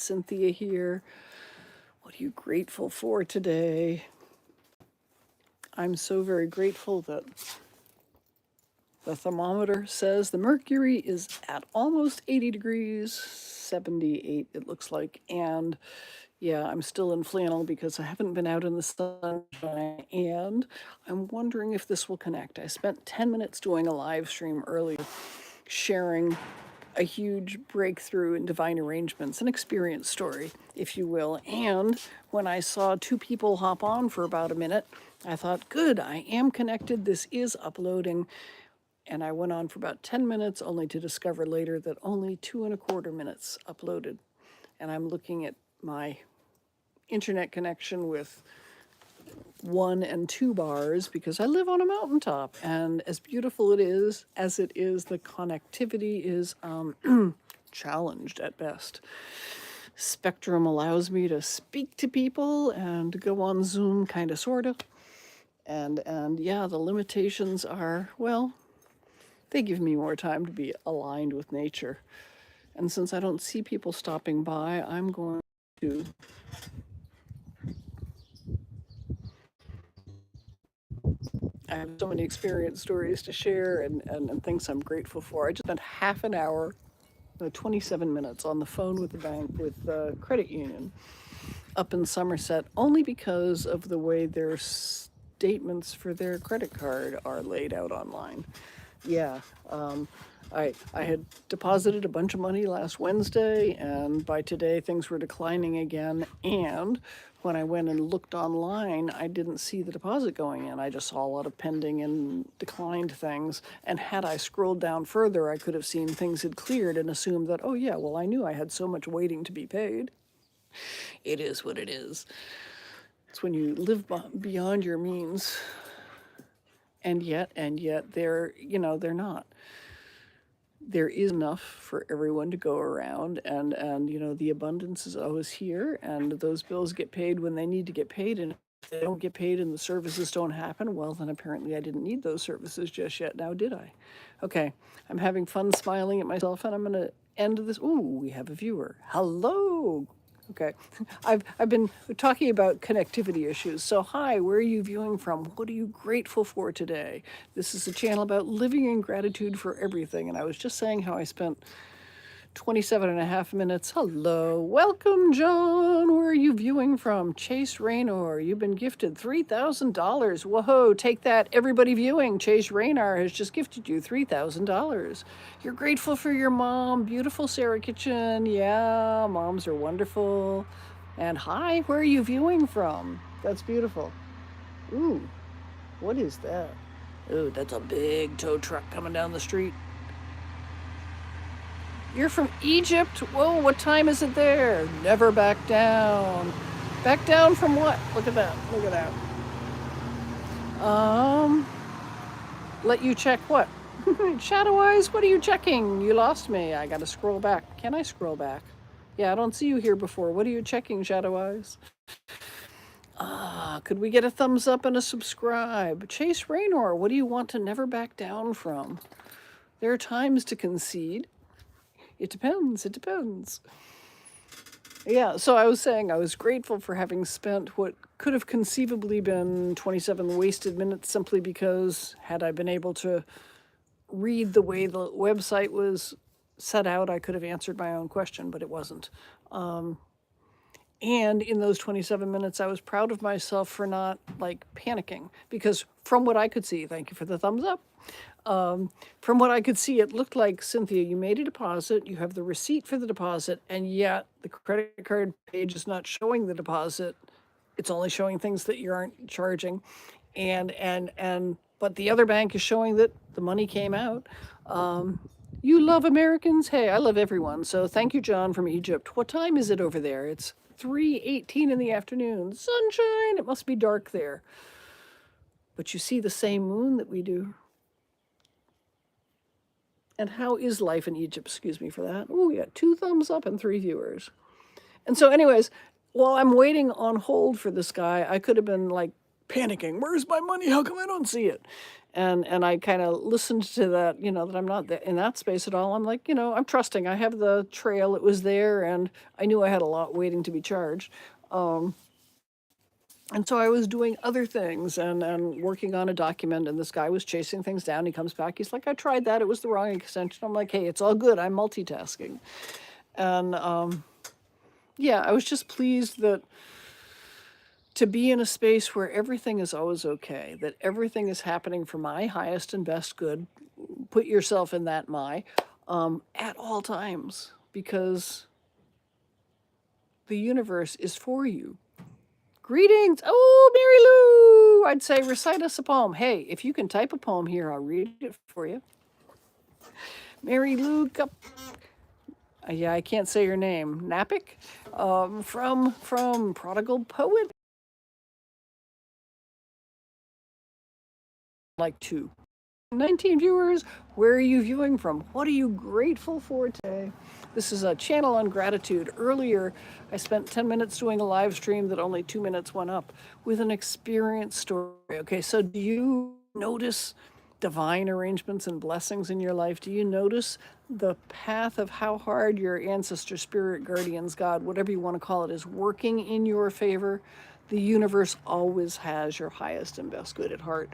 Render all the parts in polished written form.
Cynthia here. What are you grateful for today? I'm so very grateful that the thermometer says the mercury is at almost 80 degrees, 78 it looks like, and yeah, I'm still in flannel because I haven't been out in the sunshine, and I'm wondering if this will connect. I spent 10 minutes doing a live stream earlier, sharing a huge breakthrough in divine arrangements, an experience story, if you will. And when I saw two people hop on for about a minute, I thought, good, I am connected. This is uploading. And I went on for about 10 minutes, only to discover later that only 2¼ minutes uploaded. And I'm looking at my internet connection with 1 and 2 bars because I live on a mountaintop, and as beautiful it is as it is, the connectivity is challenged at best. Spectrum allows me to speak to people and go on Zoom, kind of, sort of, and yeah, the limitations are, well, they give me more time to be aligned with nature. And since I don't see people stopping by, I'm going to I have so many experience stories to share and things I'm grateful for. I just spent half an hour, 27 minutes on the phone with the bank, with the credit union up in Somerset, only because of the way their statements for their credit card are laid out online. Yeah, I had deposited a bunch of money last Wednesday, and by today things were declining again. And when I went and looked online, I didn't see the deposit going in. I just saw a lot of pending and declined things. And had I scrolled down further, I could have seen things had cleared and assumed that, oh yeah, well, I knew I had so much waiting to be paid. It is what it is. It's when you live beyond your means. And yet they're not. There is enough for everyone to go around, and the abundance is always here, and those bills get paid when they need to get paid, and if they don't get paid and the services don't happen, well, then apparently I didn't need those services just yet. Now, did I? Okay, I'm having fun smiling at myself, and I'm going to end this. Ooh, we have a viewer. Hello. Okay, I've been talking about connectivity issues. So hi, where are you viewing from? What are you grateful for today? This is a channel about living in gratitude for everything. And I was just saying how I spent 27½ minutes. Hello, welcome, John. Where are you viewing from? Chase Raynor, you've been gifted $3,000. Whoa, take that, everybody viewing. Chase Raynor has just gifted you $3,000. You're grateful for your mom. Beautiful Sarah Kitchen. Yeah, moms are wonderful. And hi, where are you viewing from? That's beautiful. Ooh, what is that? Ooh, that's a big tow truck coming down the street. You're from Egypt? Whoa, what time is it there? Never back down. Back down from what? Look at that. Look at that. Let you check what? Shadow Eyes, what are you checking? You lost me. I gotta scroll back. Can I scroll back? Yeah, I don't see you here before. What are you checking, Shadow Eyes? Could we get a thumbs up and a subscribe? Chase Raynor, what do you want to never back down from? There are times to concede. It depends. It depends. Yeah, so I was saying I was grateful for having spent what could have conceivably been 27 wasted minutes simply because had I been able to read the way the website was set out, I could have answered my own question, but it wasn't. And in those 27 minutes, I was proud of myself for not panicking, because from what I could see, thank you for the thumbs up. From what I could see, it looked like, Cynthia, you made a deposit, you have the receipt for the deposit, and yet the credit card page is not showing the deposit. It's only showing things that you aren't charging. But the other bank is showing that the money came out. You love Americans? Hey, I love everyone. So thank you, John from Egypt. What time is it over there? It's 3:18 in the afternoon. Sunshine, it must be dark there. But you see the same moon that we do. And how is life in Egypt? Excuse me for that. Oh, we got 2 thumbs up and 3 viewers. And so anyways, while I'm waiting on hold for this guy, I could have been panicking. Where's my money? How come I don't see it? And I kind of listened to that, that I'm not in that space at all. I'm like, I'm trusting. I have the trail. It was there, and I knew I had a lot waiting to be charged. And so I was doing other things and working on a document, and this guy was chasing things down. He comes back. He's like, I tried that. It was the wrong extension. I'm like, hey, it's all good. I'm multitasking. And yeah, I was just pleased that to be in a space where everything is always okay, that everything is happening for my highest and best good. Put yourself in that at all times, because the universe is for you. Greetings. Oh, Mary Lou. I'd say recite us a poem. Hey, if you can type a poem here, I'll read it for you. Mary Lou, yeah, I can't say your name. Napick, from Prodigal Poet. Like 19 viewers. Where are you viewing from? What are you grateful for today? This is a channel on gratitude. Earlier, I spent 10 minutes doing a live stream that only 2 minutes went up with an experience story. Okay, so do you notice divine arrangements and blessings in your life? Do you notice the path of how hard your ancestor, spirit, guardians, God, whatever you want to call it, is working in your favor? The universe always has your highest and best good at heart.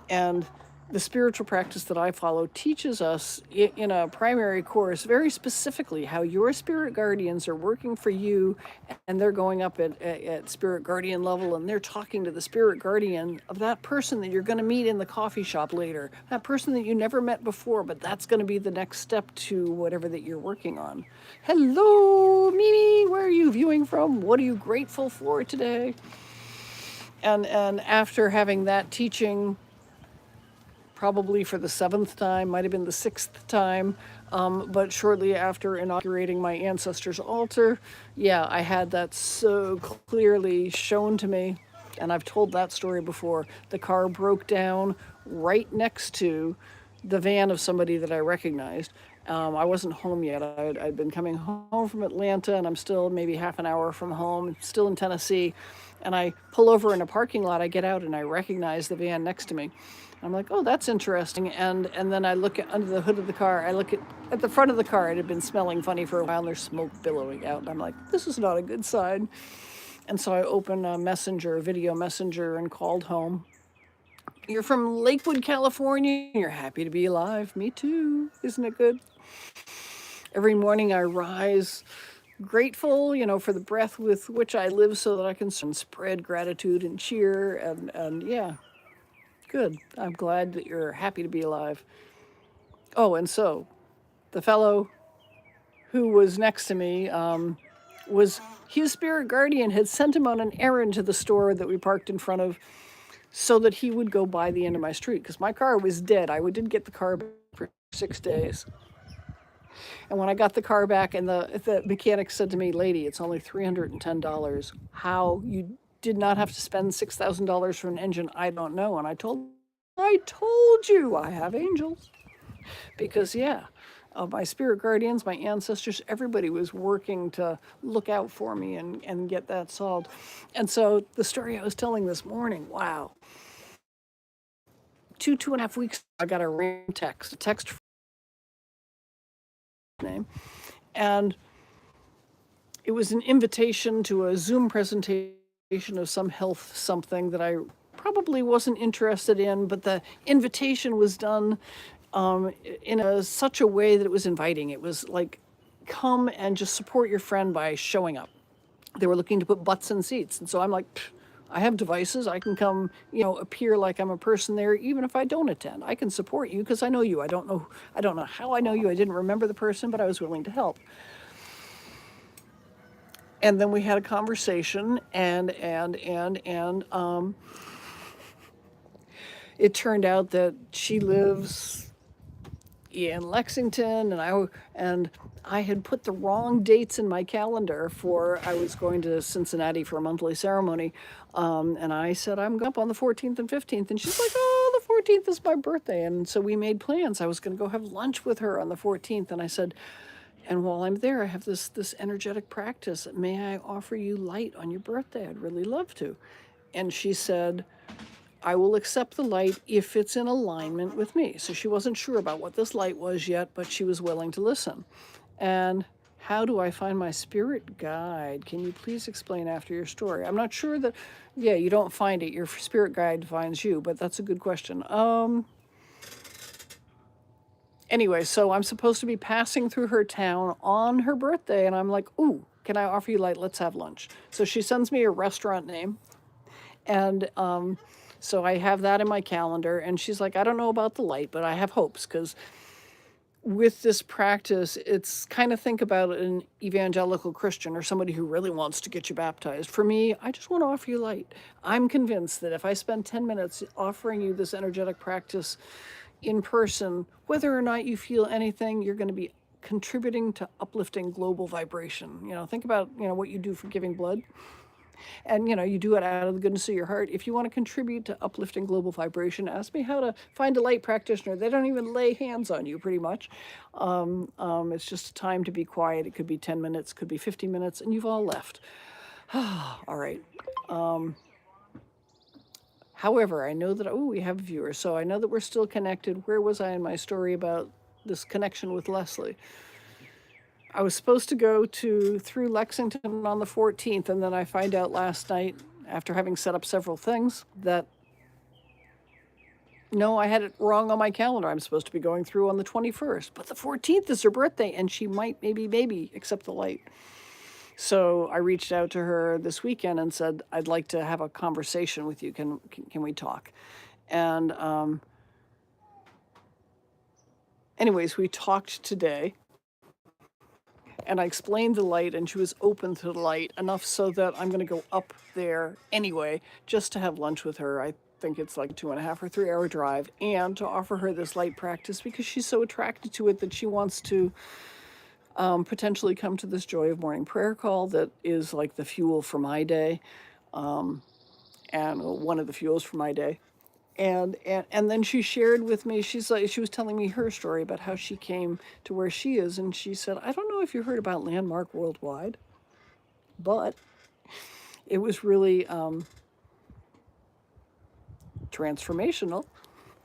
And the spiritual practice that I follow teaches us in a primary course very specifically how your spirit guardians are working for you, and they're going up at spirit guardian level, and they're talking to the spirit guardian of that person that you're going to meet in the coffee shop later, that person that you never met before, but that's going to be the next step to whatever that you're working on. Hello, Mimi, where are you viewing from? What are you grateful for today? And after having that teaching, probably for the 7th time, might have been the 6th time, but shortly after inaugurating my ancestors' altar, yeah, I had that so clearly shown to me, and I've told that story before. The car broke down right next to the van of somebody that I recognized. I wasn't home yet. I'd been coming home from Atlanta, and I'm still maybe half an hour from home, still in Tennessee. And I pull over in a parking lot. I get out, and I recognize the van next to me. I'm like, oh, that's interesting. And then I look under the hood of the car. I look at the front of the car. It had been smelling funny for a while, and there's smoke billowing out. And I'm like, this is not a good sign. And so I open a video messenger, and called home. You're from Lakewood, California. You're happy to be alive. Me too. Isn't it good? Every morning I rise grateful, for the breath with which I live, so that I can spread gratitude and cheer. And yeah, good. I'm glad that you're happy to be alive. Oh, and so the fellow who was next to me was his spirit guardian had sent him on an errand to the store that we parked in front of, so that he would go by the end of my street, because my car was dead. I didn't get the car back for 6 days. And when I got the car back, and the mechanic said to me, lady, it's only $310. How you did not have to spend $6,000 for an engine, I don't know. And I told you I have angels. Because, yeah, my spirit guardians, my ancestors, everybody was working to look out for me and get that solved. And so the story I was telling this morning, wow. 2.5 weeks, I got a text name. And it was an invitation to a Zoom presentation of some health something that I probably wasn't interested in, but the invitation was done in such a way that it was inviting. It was like, come and just support your friend by showing up. They were looking to put butts in seats. And so I'm like, I have devices. I can come, appear like I'm a person there, even if I don't attend. I can support you because I know you. I don't know how I know you. I didn't remember the person, but I was willing to help. And then we had a conversation, and it turned out that she lives in Lexington, and I had put the wrong dates in my calendar I was going to Cincinnati for a monthly ceremony, and I said, I'm going up on the 14th and 15th, and she's like, oh, the 14th is my birthday. And so we made plans. I was going to go have lunch with her on the 14th, and I said, and while I'm there, I have this energetic practice. May I offer you light on your birthday? I'd really love to. And she said, I will accept the light if it's in alignment with me. So she wasn't sure about what this light was yet, but she was willing to listen. And how do I find my spirit guide? Can you please explain after your story? I'm not sure that, yeah, you don't find it. Your spirit guide finds you, but that's a good question. Anyway, so I'm supposed to be passing through her town on her birthday, and I'm like, ooh, can I offer you light? Let's have lunch. So she sends me a restaurant name, and so I have that in my calendar. And she's like, I don't know about the light, but I have hopes because with this practice, it's kind of think about an evangelical Christian or somebody who really wants to get you baptized. For me, I just want to offer you light. I'm convinced that if I spend 10 minutes offering you this energetic practice in person, whether or not you feel anything, you're going to be contributing to uplifting global vibration. Think about, what you do for giving blood. And you do it out of the goodness of your heart. If you want to contribute to uplifting global vibration, ask me how to find a light practitioner. They don't even lay hands on you, pretty much. It's just a time to be quiet. It could be 10 minutes, could be 50 minutes, and you've all left. All right. However, I know that, we have viewers, so I know that we're still connected. Where was I in my story about this connection with Leslie? I was supposed to go through Lexington on the 14th, and then I find out last night, after having set up several things, that no, I had it wrong on my calendar. I'm supposed to be going through on the 21st, but the 14th is her birthday, and she might maybe accept the light. So I reached out to her this weekend and said, I'd like to have a conversation with you. Can we talk? And anyways, we talked today. And I explained the light, and she was open to the light enough so that I'm going to go up there anyway, just to have lunch with her. I think it's like a 2.5 or 3 hour drive, and to offer her this light practice because she's so attracted to it that she wants to potentially come to this Joy of Morning prayer call that is like the fuel for my day, and one of the fuels for my day. And then she shared with me, she was telling me her story about how she came to where she is, and she said, I don't know if you heard about Landmark Worldwide, but it was really transformational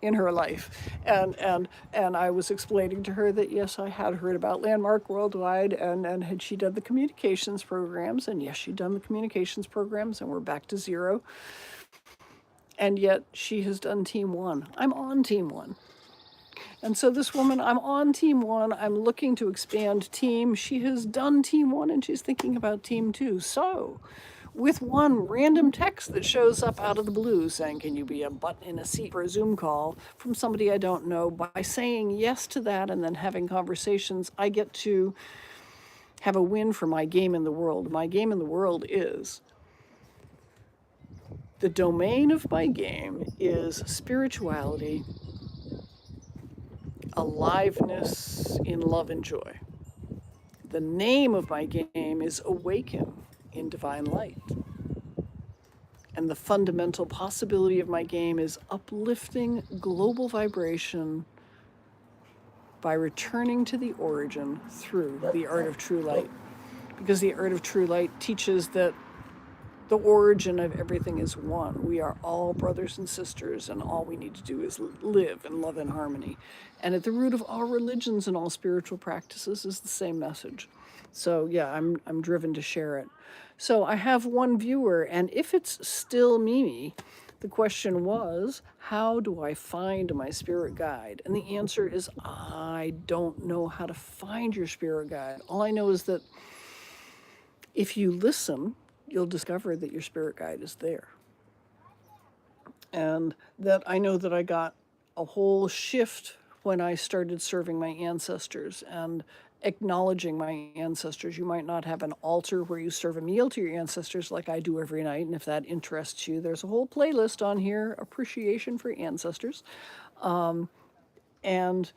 in her life. And I was explaining to her that yes, I had heard about Landmark Worldwide, and had she done the communications programs, and yes, she'd done the communications programs, and we're back to zero. And yet she has done team 1. I'm on team 1. And so this woman, I'm on team 1. I'm looking to expand team. She has done team 1 and she's thinking about team 2. So with one random text that shows up out of the blue saying, can you be a butt in a seat for a Zoom call from somebody I don't know, by saying yes to that and then having conversations, I get to have a win for my game in the world. My game in the world is, the domain of my game is spirituality, aliveness in love and joy. The name of my game is Awaken in Divine Light. And the fundamental possibility of my game is uplifting global vibration by returning to the origin through the art of true light. Because the art of true light teaches that the origin of everything is one. We are all brothers and sisters, and all we need to do is live in love and harmony. And at the root of all religions and all spiritual practices is the same message. So yeah, I'm driven to share it. So I have one viewer, and if it's still Mimi, the question was, how do I find my spirit guide? And the answer is, I don't know how to find your spirit guide. All I know is that if you listen, you'll discover that your spirit guide is there. And that I know that I got a whole shift when I started serving my ancestors and acknowledging my ancestors. You might not have an altar where you serve a meal to your ancestors like I do every night. And if that interests you, there's a whole playlist on here, Appreciation for Ancestors. And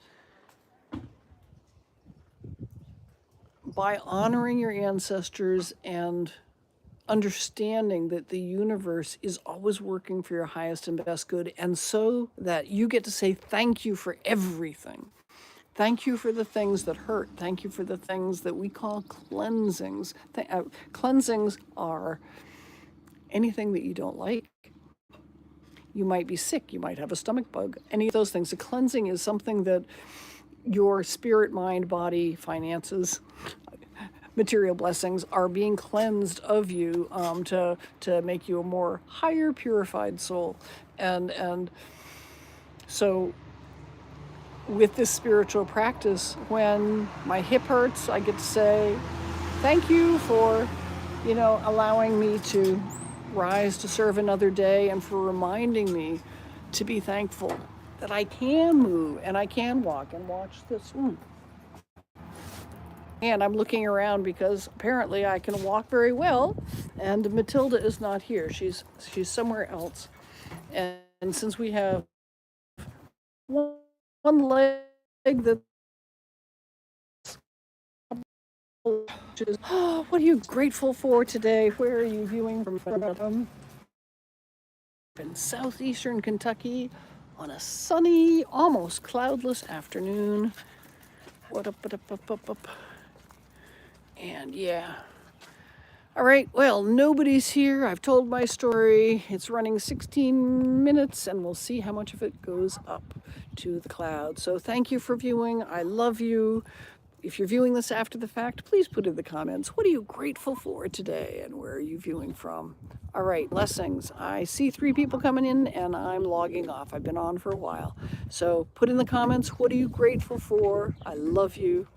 by honoring your ancestors and understanding that the universe is always working for your highest and best good, and so that you get to say thank you for everything. Thank you for the things that hurt. Thank you for the things that we call cleansings. Cleansings are anything that you don't like. You might be sick, you might have a stomach bug, any of those things. The cleansing is something that your spirit, mind, body, finances, material blessings are being cleansed of you, to make you a more higher purified soul. And so with this spiritual practice, when my hip hurts, I get to say, thank you for, allowing me to rise to serve another day, and for reminding me to be thankful that I can move and I can walk and watch this. And I'm looking around because apparently I can walk very well, and Matilda is not here. She's somewhere else. And since we have one leg that's what are you grateful for today? Where are you viewing from? In southeastern Kentucky on a sunny, almost cloudless afternoon. What up? And yeah. All right, well, nobody's here. I've told my story. It's running 16 minutes, and we'll see how much of it goes up to the cloud. So thank you for viewing. I love you. If you're viewing this after the fact, please put in the comments, what are you grateful for today, and where are you viewing from? All right, blessings. I see 3 people coming in, and I'm logging off. I've been on for a while. So put in the comments, what are you grateful for? I love you.